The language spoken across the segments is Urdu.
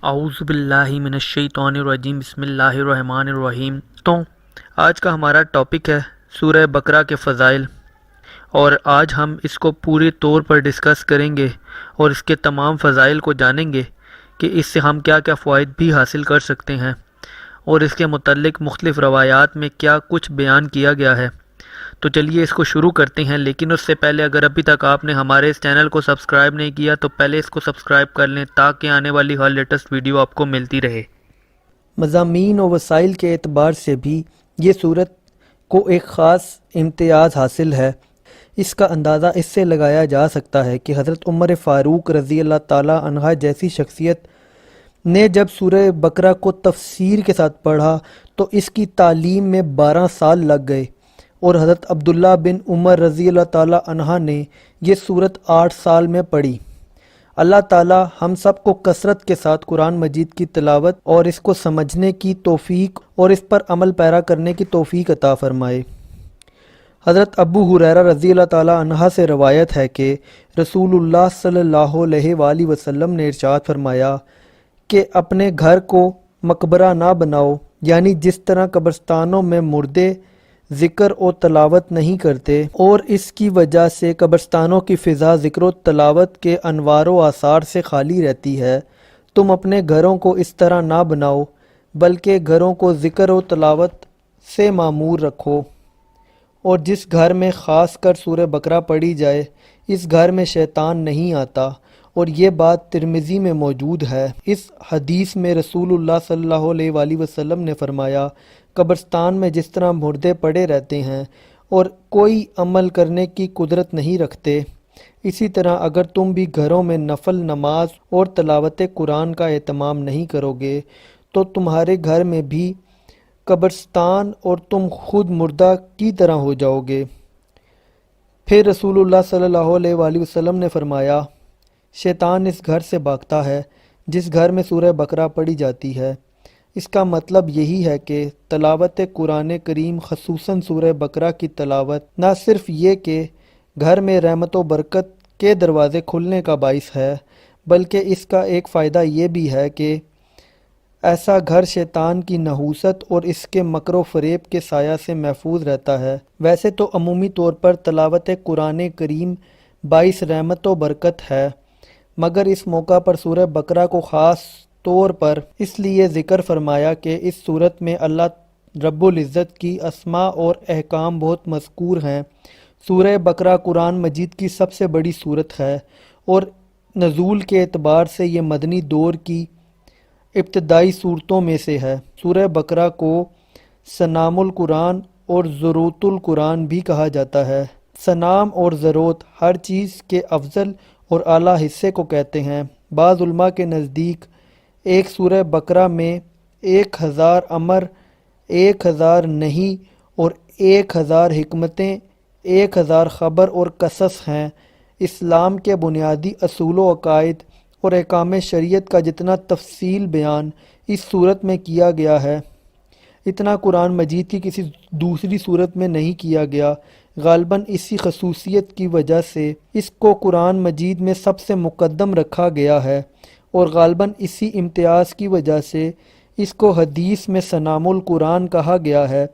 اعوذ باللہ من الشیطان الرجیم، بسم اللہ الرحمن الرحیم۔ تو آج کا ہمارا ٹاپک ہے سورہ بقرہ کے فضائل، اور آج ہم اس کو پورے طور پر ڈسکس کریں گے اور اس کے تمام فضائل کو جانیں گے کہ اس سے ہم کیا کیا فوائد بھی حاصل کر سکتے ہیں، اور اس کے متعلق مختلف روایات میں کیا کچھ بیان کیا گیا ہے۔ تو چلیے اس کو شروع کرتے ہیں، لیکن اس سے پہلے اگر ابھی تک آپ نے ہمارے اس چینل کو سبسکرائب نہیں کیا تو پہلے اس کو سبسکرائب کر لیں تاکہ آنے والی ہر لیٹسٹ ویڈیو آپ کو ملتی رہے۔ مضامین و وسائل کے اعتبار سے بھی یہ صورت کو ایک خاص امتیاز حاصل ہے۔ اس کا اندازہ اس سے لگایا جا سکتا ہے کہ حضرت عمر فاروق رضی اللہ تعالی عنہ جیسی شخصیت نے جب سورہ بقرہ کو تفسیر کے ساتھ پڑھا تو اس کی تعلیم میں 12 سال لگ گئے، اور حضرت عبداللہ بن عمر رضی اللہ تعالی عنہ نے یہ صورت 8 سال میں پڑھی۔ اللہ تعالی ہم سب کو کثرت کے ساتھ قرآن مجید کی تلاوت اور اس کو سمجھنے کی توفیق اور اس پر عمل پیرا کرنے کی توفیق عطا فرمائے۔ حضرت ابو ہریرہ رضی اللہ تعالی عنہ سے روایت ہے کہ رسول اللہ صلی اللہ علیہ وآلہ وسلم نے ارشاد فرمایا کہ اپنے گھر کو مقبرہ نہ بناؤ، یعنی جس طرح قبرستانوں میں مردے ذکر و تلاوت نہیں کرتے اور اس کی وجہ سے قبرستانوں کی فضا ذکر و تلاوت کے انوار و آثار سے خالی رہتی ہے، تم اپنے گھروں کو اس طرح نہ بناؤ بلکہ گھروں کو ذکر و تلاوت سے معمور رکھو، اور جس گھر میں خاص کر سورہ بقرہ پڑھی جائے اس گھر میں شیطان نہیں آتا، اور یہ بات ترمذی میں موجود ہے۔ اس حدیث میں رسول اللہ صلی اللہ علیہ وآلہ وسلم نے فرمایا، قبرستان میں جس طرح مردے پڑے رہتے ہیں اور کوئی عمل کرنے کی قدرت نہیں رکھتے، اسی طرح اگر تم بھی گھروں میں نفل نماز اور تلاوت قرآن کا اہتمام نہیں کرو گے تو تمہارے گھر میں بھی قبرستان اور تم خود مردہ کی طرح ہو جاؤ گے۔ پھر رسول اللہ صلی اللہ علیہ وآلہ وسلم نے فرمایا، شیطان اس گھر سے بھاگتا ہے جس گھر میں سورہ بقرہ پڑھی جاتی ہے۔ اس کا مطلب یہی ہے کہ تلاوت قرآن کریم خصوصاً سورہ بقرہ کی تلاوت نہ صرف یہ کہ گھر میں رحمت و برکت کے دروازے کھلنے کا باعث ہے، بلکہ اس کا ایک فائدہ یہ بھی ہے کہ ایسا گھر شیطان کی نحوست اور اس کے مکر و فریب کے سایہ سے محفوظ رہتا ہے۔ ویسے تو عمومی طور پر تلاوت قرآن کریم باعث رحمت و برکت ہے، مگر اس موقع پر سورہ بقرہ کو خاص طور پر اس لیے ذکر فرمایا کہ اس صورت میں اللہ رب العزت کی اسماء اور احکام بہت مذکور ہیں۔ سورہ بقرہ قرآن مجید کی سب سے بڑی صورت ہے، اور نزول کے اعتبار سے یہ مدنی دور کی ابتدائی صورتوں میں سے ہے۔ سورہ بقرہ کو سنام القرآن اور ذروت القرآن بھی کہا جاتا ہے۔ سنام اور ذروت ہر چیز کے افضل اور اعلیٰ حصے کو کہتے ہیں۔ بعض علماء کے نزدیک ایک سورہ بقرہ میں 1000 امر، 1000 نہی اور 1000 حکمتیں، 1000 خبر اور قصص ہیں۔ اسلام کے بنیادی اصول و عقائد اور احکام شریعت کا جتنا تفصیل بیان اس صورت میں کیا گیا ہے، اتنا قرآن مجید کی کسی دوسری صورت میں نہیں کیا گیا۔ غالباً اسی خصوصیت کی وجہ سے اس کو قرآن مجید میں سب سے مقدم رکھا گیا ہے، اور غالباً اسی امتیاز کی وجہ سے اس کو حدیث میں سنام القرآن کہا گیا ہے۔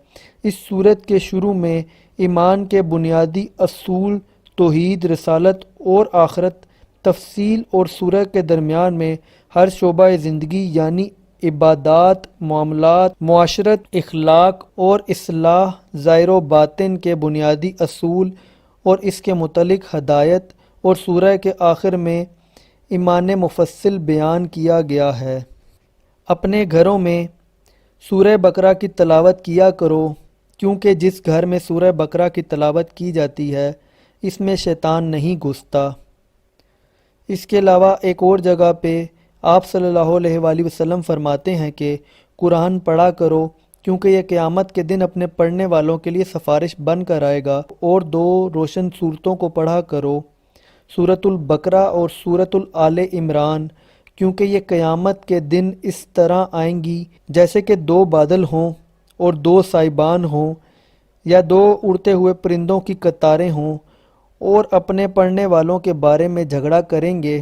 اس صورت کے شروع میں ایمان کے بنیادی اصول، توحید، رسالت اور آخرت، تفصیل، اور سورہ کے درمیان میں ہر شعبہ زندگی یعنی عبادات، معاملات، معاشرت، اخلاق اور اصلاح ظاہر و باطن کے بنیادی اصول اور اس کے متعلق ہدایت، اور سورہ کے آخر میں ایمان مفصل بیان کیا گیا ہے۔ اپنے گھروں میں سورہ بقرہ کی تلاوت کیا کرو، کیونکہ جس گھر میں سورہ بقرہ کی تلاوت کی جاتی ہے اس میں شیطان نہیں گھستا۔ اس کے علاوہ ایک اور جگہ پہ آپ صلی اللہ علیہ وآلہ وسلم فرماتے ہیں کہ قرآن پڑھا کرو، کیونکہ یہ قیامت کے دن اپنے پڑھنے والوں کے لیے سفارش بن کر آئے گا، اور 2 روشن صورتوں کو پڑھا کرو، سورۃ البقرہ اور سورۃ آل عمران، کیونکہ یہ قیامت کے دن اس طرح آئیں گی جیسے کہ 2 بادل ہوں اور 2 سائبان ہوں، یا 2 اڑتے ہوئے پرندوں کی قطاریں ہوں، اور اپنے پڑھنے والوں کے بارے میں جھگڑا کریں گے